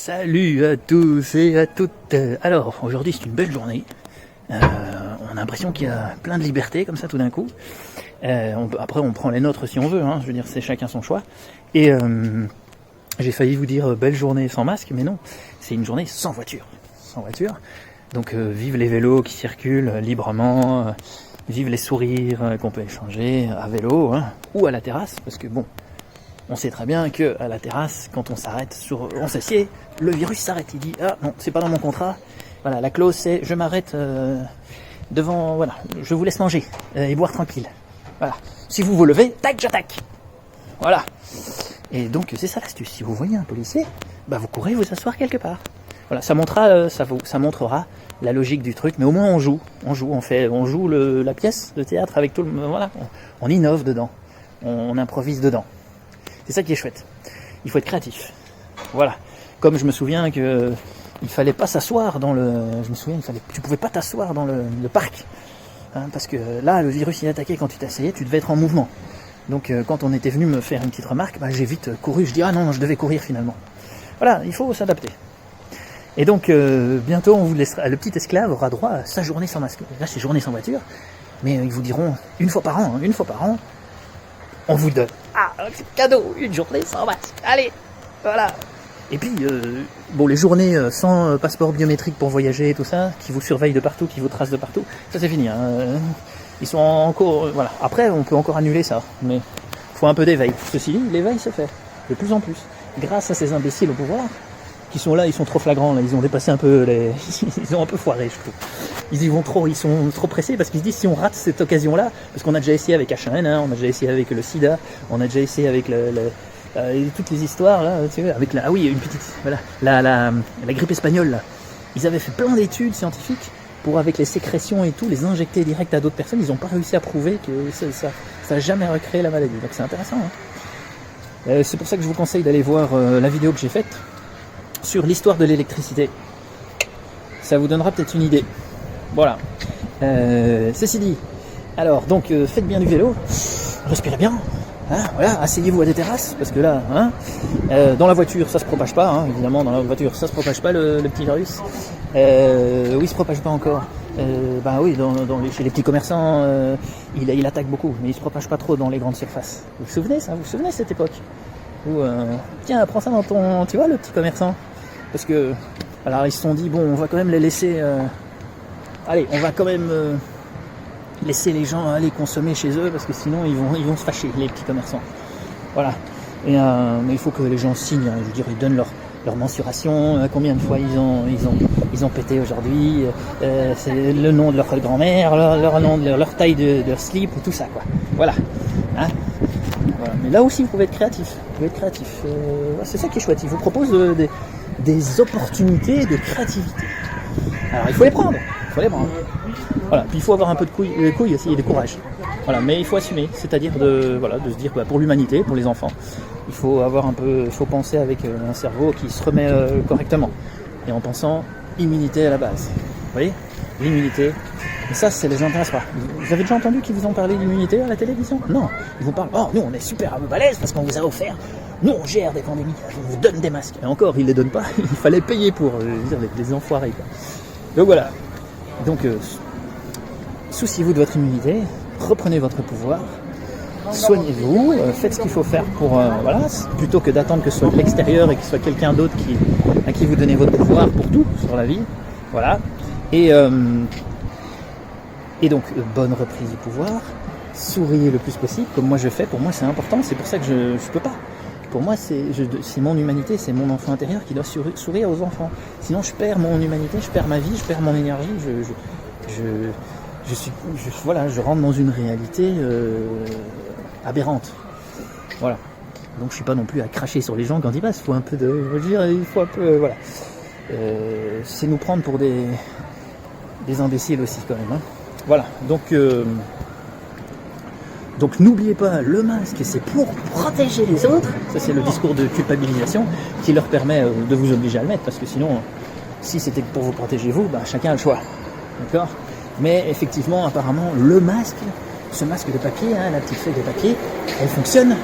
Salut à tous et à toutes. Alors, aujourd'hui c'est une belle journée. On a l'impression qu'il y a plein de liberté comme ça tout d'un coup. Après on prend les nôtres si on veut, hein. Je veux dire c'est chacun son choix. Et j'ai failli vous dire belle journée sans masque, mais non, c'est une journée sans voiture. Sans voiture. Donc vive les vélos qui circulent librement, vive les sourires qu'on peut échanger à vélo hein, ou à la terrasse, parce que bon, on sait très bien que à la terrasse, quand on s'arrête, on s'assied, le virus s'arrête. Il dit ah non, c'est pas dans mon contrat. Voilà, la clause c'est je m'arrête devant, voilà, je vous laisse manger et boire tranquille. Voilà. Si vous vous levez, tac, j'attaque. Voilà. Et donc c'est ça l'astuce. Si vous voyez un policier, bah vous courez vous asseoir quelque part. Voilà, ça montrera la logique du truc, mais au moins on joue la pièce de théâtre avec tout le, voilà, on innove dedans, on improvise dedans. C'est ça qui est chouette. Il faut être créatif. Voilà. Comme je me souviens que il fallait pas s'asseoir tu pouvais pas t'asseoir dans le parc, hein, parce que là le virus il attaquait quand tu t'asseyais, tu devais être en mouvement. Donc quand on était venu me faire une petite remarque, bah, j'ai vite couru. Je dis ah non, je devais courir finalement. Voilà, il faut s'adapter. Et donc bientôt on vous laissera, le petit esclave aura droit à sa journée sans masque. Là c'est journée sans voiture, mais ils vous diront une fois par an, on vous donne. Ah, c'est cadeau, une journée sans masque. Allez, voilà. Et puis, bon, les journées sans passeport biométrique pour voyager et tout ça, qui vous surveillent de partout, qui vous tracent de partout, ça c'est fini. Hein. Ils sont encore, voilà. Après, on peut encore annuler ça, mais faut un peu d'éveil. Ceci dit, l'éveil se fait de plus en plus, grâce à ces imbéciles au pouvoir, qui sont là, ils sont trop flagrants, là, ils ont dépassé un peu ils ont un peu foiré, je trouve. Ils sont trop pressés parce qu'ils se disent si on rate cette occasion-là, parce qu'on a déjà essayé avec H1N1, on a déjà essayé avec le SIDA, on a déjà essayé avec toutes les histoires là, tu vois, avec une petite, voilà, la grippe espagnole là. Ils avaient fait plein d'études scientifiques pour avec les sécrétions et tout les injecter direct à d'autres personnes. Ils n'ont pas réussi à prouver que ça a jamais recréé la maladie. Donc c'est intéressant. Hein. C'est pour ça que je vous conseille d'aller voir la vidéo que j'ai faite sur l'histoire de l'électricité. Ça vous donnera peut-être une idée. Voilà. Ceci dit, alors donc faites bien du vélo, respirez bien, hein, voilà, asseyez-vous à des terrasses, parce que là, hein, dans la voiture ça se propage pas, hein, évidemment dans la voiture ça se propage pas le petit virus. Oui, il se propage pas encore. Bah oui, chez les petits commerçants, il attaque beaucoup, mais il se propage pas trop dans les grandes surfaces. Vous vous souvenez ça? Vous vous souvenez de cette époque où, tiens, prends ça dans ton, tu vois, le petit commerçant, parce que alors ils se sont dit bon, on va quand même les laisser. Allez, on va quand même laisser les gens aller consommer chez eux parce que sinon ils vont se fâcher, les petits commerçants. Voilà. Et mais il faut que les gens signent. Hein, je veux dire, ils donnent leur mensuration, combien de fois ils ont pété aujourd'hui, c'est le nom de leur grand-mère, leur nom de leur taille de slip, tout ça quoi. Voilà. Hein, voilà. Mais là aussi vous pouvez être créatif. C'est ça qui est chouette. Ils vous proposent des opportunités de créativité. Alors il faut les prendre. Voilà, puis il faut avoir un peu de couilles aussi et de courage. Voilà, mais il faut assumer, c'est-à-dire de se dire pour l'humanité, pour les enfants, il faut penser avec un cerveau qui se remet correctement et en pensant immunité à la base. Vous voyez, l'immunité. Mais ça les intéresse pas. Vous avez déjà entendu qu'ils vous ont parlé d'immunité à la télévision? Non, ils vous parlent. Oh, nous on est super balèze parce qu'on vous a offert. Nous on gère des pandémies. On vous donne des masques. Et encore, ils les donnent pas. Il fallait payer pour dire des enfoirés quoi. Donc voilà. Donc, souciez-vous de votre immunité, reprenez votre pouvoir, soignez-vous, faites ce qu'il faut faire pour, voilà, plutôt que d'attendre que ce soit de l'extérieur et que ce soit quelqu'un d'autre à qui vous donnez votre pouvoir pour tout sur la vie, voilà. Et donc, bonne reprise du pouvoir, souriez le plus possible, comme moi je fais, pour moi c'est important, c'est pour ça que je peux pas. Pour moi, c'est mon humanité, c'est mon enfant intérieur qui doit sourire aux enfants. Sinon, je perds mon humanité, je perds ma vie, je perds mon énergie. Je rentre dans une réalité aberrante. Voilà. Donc, je suis pas non plus à cracher sur les gens quand ils passent. Il faut un peu voilà. C'est nous prendre pour des imbéciles aussi quand même. Hein. Voilà. Donc n'oubliez pas, le masque c'est pour protéger les autres. Ça c'est le discours de culpabilisation qui leur permet de vous obliger à le mettre. Parce que sinon, si c'était pour vous protéger vous, bah, chacun a le choix. D'accord ? Mais effectivement, apparemment, ce masque de papier, hein, la petite feuille de papier, elle fonctionne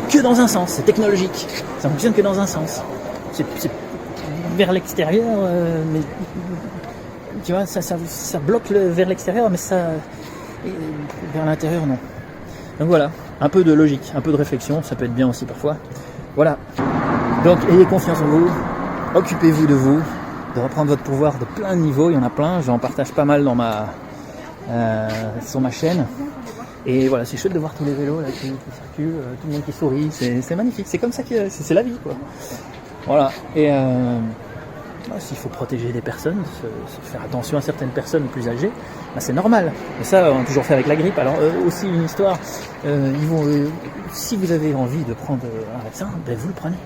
que dans un sens. C'est technologique. Ça fonctionne que dans un sens. c'est vers l'extérieur, mais tu vois, ça bloque vers l'extérieur, mais vers l'intérieur, non. Donc voilà, un peu de logique, un peu de réflexion, ça peut être bien aussi parfois. Voilà. Donc ayez confiance en vous, occupez-vous de vous, de reprendre votre pouvoir de plein de niveaux, il y en a plein, j'en partage pas mal sur ma chaîne. Et voilà, c'est chouette de voir tous les vélos là, qui circulent, tout le monde qui sourit, c'est magnifique, c'est comme ça que c'est la vie, quoi. Voilà, et s'il faut protéger des personnes, se faire attention à certaines personnes plus âgées, bah, c'est normal. Et ça, on a toujours fait avec la grippe. Alors aussi une histoire, si vous avez envie de prendre un vaccin, ben, vous le prenez.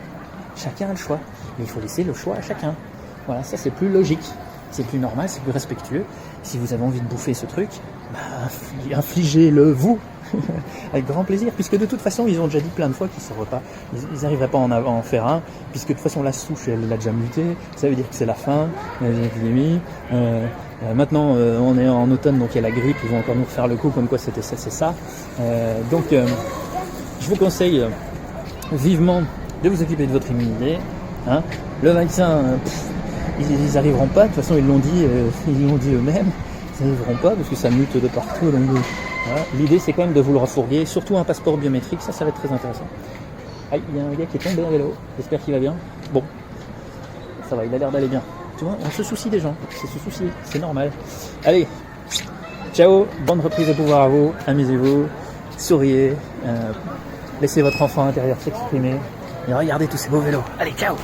Chacun a le choix, mais il faut laisser le choix à chacun. Voilà, ça c'est plus logique, c'est plus normal, c'est plus respectueux. Si vous avez envie de bouffer ce truc, bah, infligez-le vous, avec grand plaisir, puisque de toute façon ils ont déjà dit plein de fois qu'ils ils n'arriveraient pas à en faire un, puisque de toute façon la souche elle a déjà muté, ça veut dire que c'est la fin de l'épidémie. Maintenant on est en automne, donc il y a la grippe, ils vont encore nous refaire le coup comme quoi c'est ça. Donc je vous conseille vivement de vous occuper de votre immunité. Hein. Le vaccin, ils n'arriveront pas, de toute façon ils l'ont dit eux-mêmes, ils n'arriveront pas parce que ça mute de partout. Donc, voilà. L'idée c'est quand même de vous le refourguer, surtout un passeport biométrique, ça va être très intéressant. Ah, il y a un gars qui est tombé à vélo, j'espère qu'il va bien. Bon, ça va, il a l'air d'aller bien. Tu vois, on se soucie des gens, c'est se soucier, c'est normal. Allez, ciao, bonne reprise de pouvoir à vous, amusez-vous, souriez, laissez votre enfant intérieur s'exprimer et regardez tous ces beaux vélos. Allez, ciao.